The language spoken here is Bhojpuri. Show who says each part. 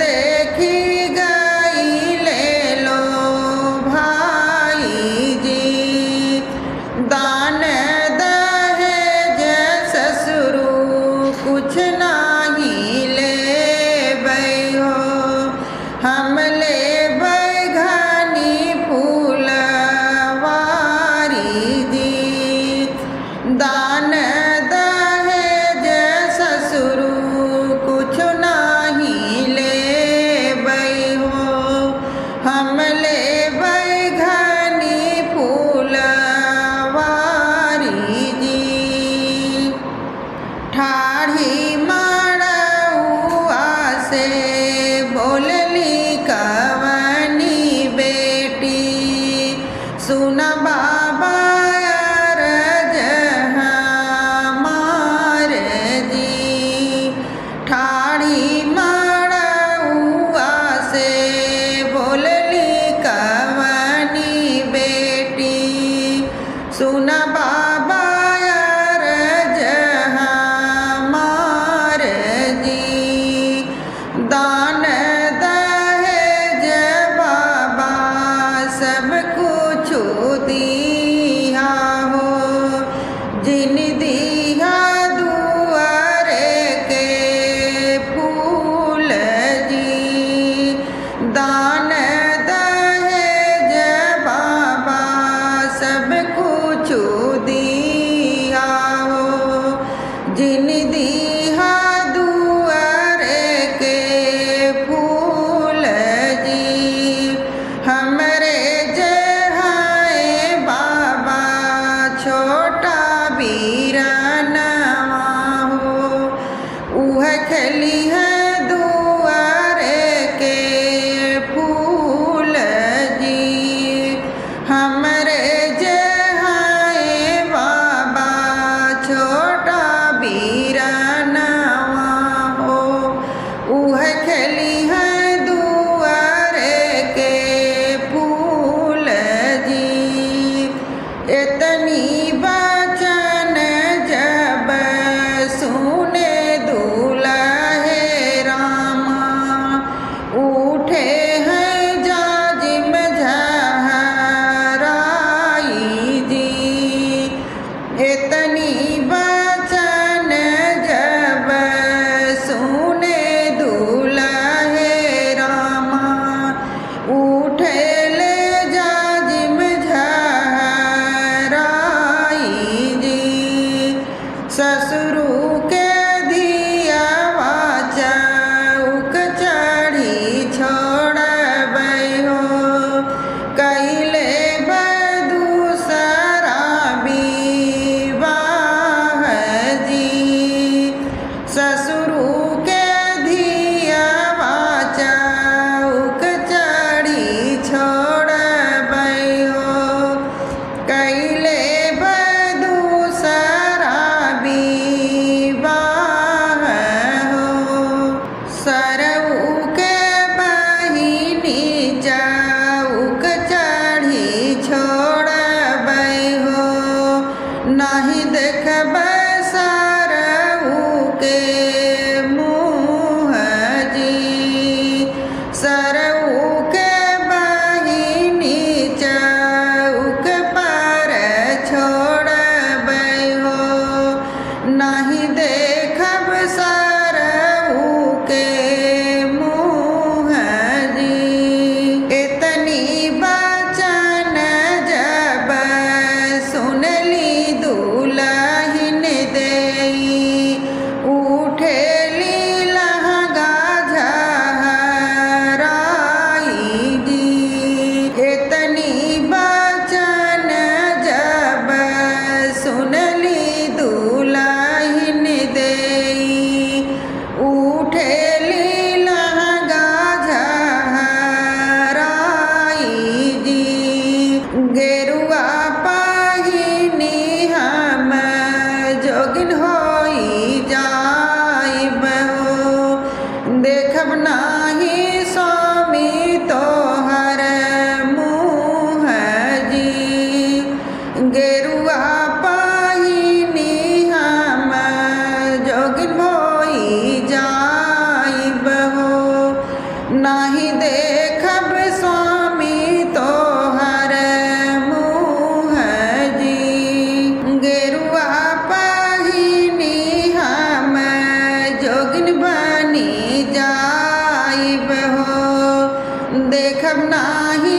Speaker 1: देखी गई ले लो भाई जी, दान दहेज ससुरु कुछ नहीं ले हो, हम ले बैघनी फूलवारी जी, दान दहेज ससुरु कुछ नहीं ले हो, हम ले बैघनी फूलवारी जी। ठाढ़ी मड़उआ से बोलली कवनी बेटी, सुन बाबा अरज हमार जी। ठाढ़ी मड़उआ से बोलली कवनी बेटी, सुन बाबा अरज हमार जी। दान दहेज बाबा सब कुछ दिया हो, जिन दिया दुआरे के फूल जी। दान दहेज बाबा सब कुछ दिया हो, जिन दिया दुआरे के फूल जी। हमरे जहाए बाबा छोटा बीरनवा हो, उह खली है दुआरे के फूल जी। हमरे जहाए बाबा छोटा बीरनवा हो, उह खली है दुआरे के फूल जी। इतनी बचन जब सुने दूल्हे रामा, उठे हैं जाजिम झहराई जी। इतनी बचन जब सुने दूल्हे रामा, उठे ले जाजिम झहराई जी। ससुरु के दियावा चौक चढ़ी छोड़बै हो, कैले दूसरा विवाह जी। ससुरु के दियावा चौक चढ़ी छोड़बै हो, कैले दूसरा विवाह हो। सरऊ के बहिनी चौक चढ़ी छोड़बै हो, नहीं देखबै सरऊ के मुँह जी। सरऊ के बहिनी चौक पर छोड़बै हो, नहीं देखब सरऊ के मुँह जी। इतनी बचन जब सुनली दुल्हिन देई, उठेली लहंगा झहराई जी। इतनी बचन जब सुनली दुल्हिन देई, उठेली लहंगा झहराई जी। गेरुआ पहिनी हम जोगिन होई जाइब हो, देखब नाही स्वामी तोहर मुँह जी। गेरुआ पहिनी हम जोगिन होई जाइब हो, नाही देखब स्वामी तोहर मुँह जी। गेरुआ पहिनी हम जोगिन बनी जाइब हो, देखब नाही